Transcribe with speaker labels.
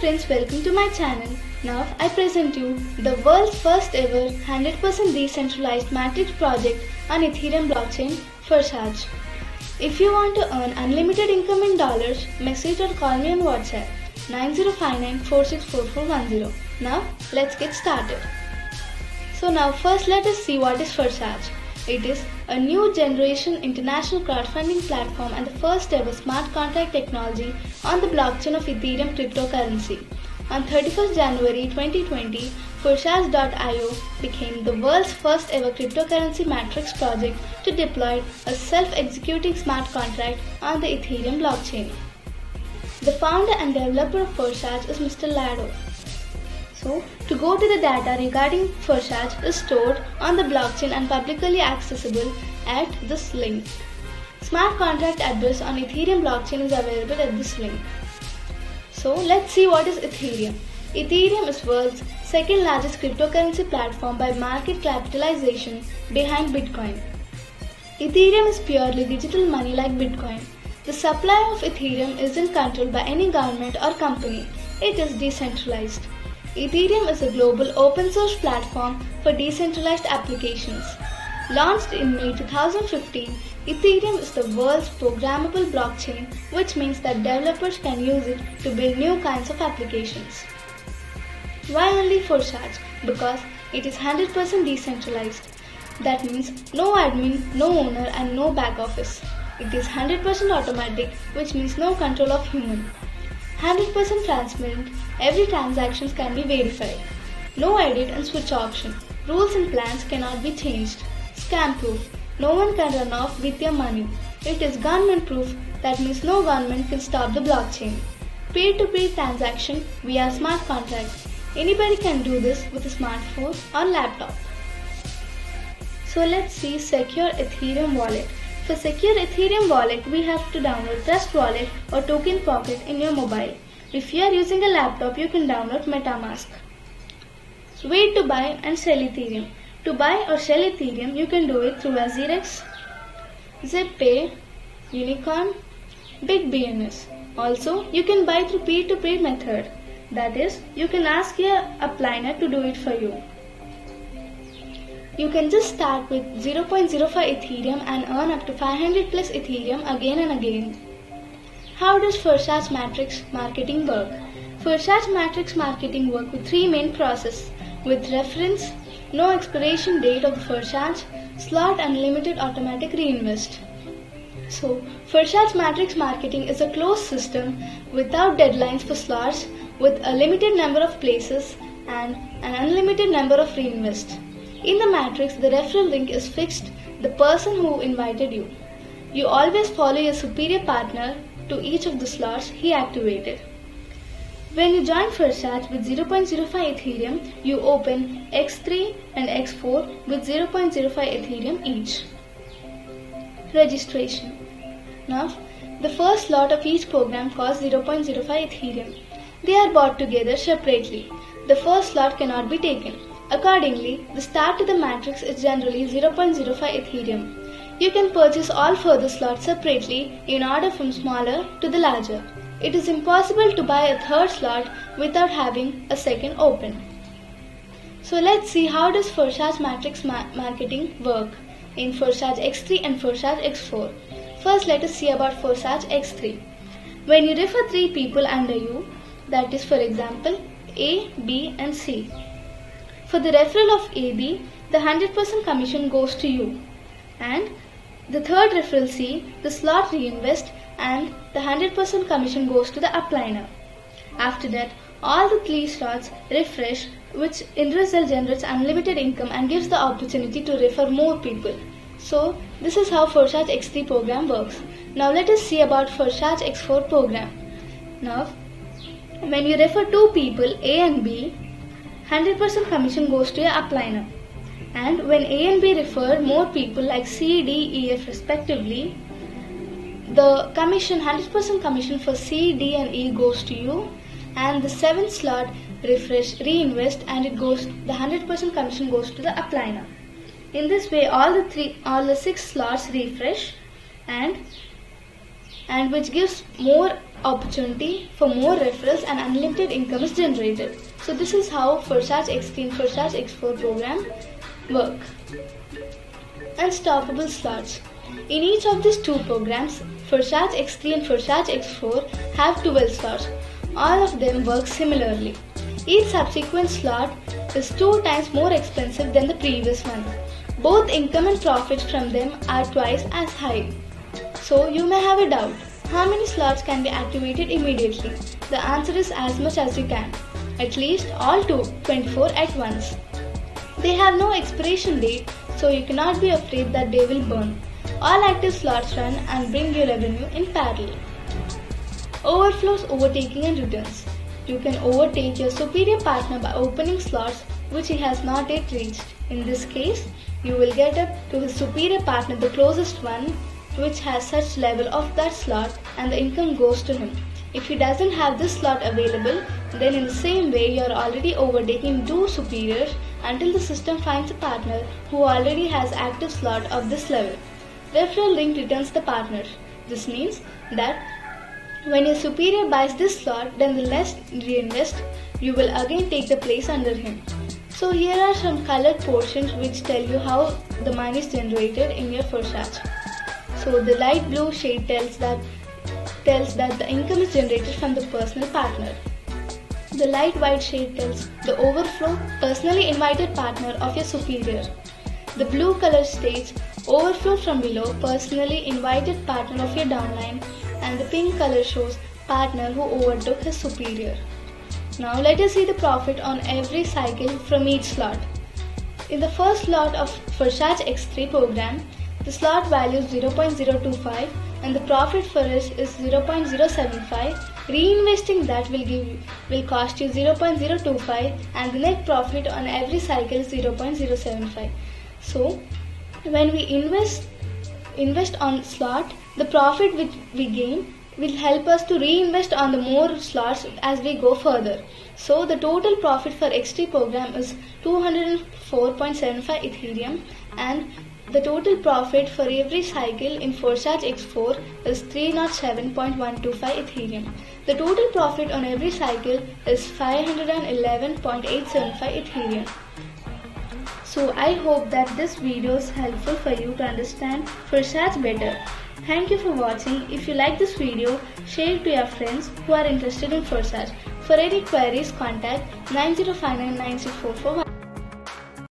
Speaker 1: friends, welcome to my channel. Now I present you the world's first ever 100% decentralized matrix project on Ethereum blockchain, Forsage. If you want to earn unlimited income in dollars, message or call me on WhatsApp 9059464410. Now let's get started. So now first let us see what is Forsage. It is a new generation international crowdfunding platform and the first ever smart contract technology on the blockchain of Ethereum cryptocurrency. On 31st January 2020, Forsage.io became the world's first ever cryptocurrency matrix project to deploy a self-executing smart contract on the Ethereum blockchain. The founder and developer of Forsage is Mr. Lado. So, to go to the data regarding Forsage is stored on the blockchain and publicly accessible at this link. Smart contract address on Ethereum blockchain is available at this link. So, let's see what is Ethereum. Ethereum is world's second largest cryptocurrency platform by market capitalization behind Bitcoin. Ethereum is purely digital money like Bitcoin. The supply of Ethereum isn't controlled by any government or company. It is decentralized. Ethereum is a global open source platform for decentralized applications. Launched in May 2015, Ethereum is the world's programmable blockchain, which means that developers can use it to build new kinds of applications. Why only Forsage? Because it is 100% decentralized. That means no admin, no owner and no back office. It is 100% automatic, which means no control of human. 100% transparent, every transaction can be verified. No edit and switch option. Rules and plans cannot be changed. Scam proof. No one can run off with your money. It is government proof, that means no government can stop the blockchain. Peer-to-peer transaction via smart contract. Anybody can do this with a smartphone or laptop. So let's see Secure Ethereum Wallet. For Secure Ethereum Wallet, we have to download Trust Wallet or Token Pocket in your mobile. If you are using a laptop, you can download MetaMask. Way to buy and sell Ethereum. To buy or sell Ethereum, you can do it through Azirex, ZipPay, Unicorn, BitBNS. Also, you can buy through peer-to-peer method. That is, you can ask your upliner to do it for you. You can just start with 0.05 Ethereum and earn up to 500 plus Ethereum again and again. How does Forsage Matrix marketing work? Forsage Matrix marketing work with three main processes with reference, no expiration date of the Forsage, slot unlimited automatic reinvest. So, Forsage Matrix marketing is a closed system without deadlines for slots with a limited number of places and an unlimited number of reinvest. In the matrix, the referral link is fixed, the person who invited you. You always follow your superior partner to each of the slots he activated. When you join Forsage with 0.05 Ethereum, you open X3 and X4 with 0.05 Ethereum each. Registration. Now, the first slot of each program costs 0.05 Ethereum. They are bought together separately. The first slot cannot be taken. Accordingly, the start to the matrix is generally 0.05 Ethereum. You can purchase all further slots separately in order from smaller to the larger. It is impossible to buy a third slot without having a second open. So let's see how does Forsage Matrix marketing work in Forsage X3 and Forsage X4. First let us see about Forsage X3. When you refer 3 people under you, that is for example A, B and C. For the referral of AB, the 100% commission goes to you. And the third referral C, the slot reinvest and the 100% commission goes to the upliner. After that, all the 3 slots refresh, which in result generates unlimited income and gives the opportunity to refer more people. So, this is how Forsage X3 program works. Now let us see about Forsage X4 program. Now, when you refer 2 people A and B, 100% commission goes to your upliner. And when A and B refer more people like C, D, E, F respectively, the commission, 100% commission for C, D and E goes to you, and the 7th slot refresh, reinvest and the 100% commission goes to the upliner. In this way all the 6 slots refresh and and which gives more opportunity for more referrals and unlimited income is generated. So this is how Forsage X3 and Forsage X4 program work. Unstoppable slots. In each of these two programs, Forsage X3 and Forsage X4 have 12 slots. All of them work similarly. Each subsequent slot is 2 times more expensive than the previous one. Both income and profits from them are twice as high. So you may have a doubt, how many slots can be activated immediately? The answer is as much as you can. At least all 24 at once. They have no expiration date, so you cannot be afraid that they will burn. All active slots run and bring you revenue in parallel. Overflows, overtaking and returns. You can overtake your superior partner by opening slots which he has not yet reached. In this case, you will get up to his superior partner, the closest one, which has such level of that slot, and the income goes to him. If he doesn't have this slot available, then in the same way you are already overtaking 2 superiors until the system finds a partner who already has active slot of this level. Referral link returns the partner. This means that when your superior buys this slot, then the less reinvest, you will again take the place under him. So here are some colored portions which tell you how the money is generated in your Forsage. So the light blue shade tells that the income is generated from the personal partner. The light white shade tells the overflow, personally invited partner of your superior. The blue color states overflow from below, personally invited partner of your downline, and the pink color shows partner who overtook his superior. Now let us see the profit on every cycle from each slot. In the first slot of Forsage X3 program, the slot value is 0.025 and the profit for it is 0.075. Reinvesting that will cost you 0.025 and the net profit on every cycle is 0.075. So when we invest on slot, the profit which we gain will help us to reinvest on the more slots as we go further. So the total profit for X3 program is 204.75 Ethereum, and the total profit for every cycle in Forsage X4 is 307.125 Ethereum. The total profit on every cycle is 511.875 Ethereum. So I hope that this video is helpful for you to understand Forsage better. Thank you for watching. If you like this video, share it to your friends who are interested in Forsage. For any queries, contact 90599644.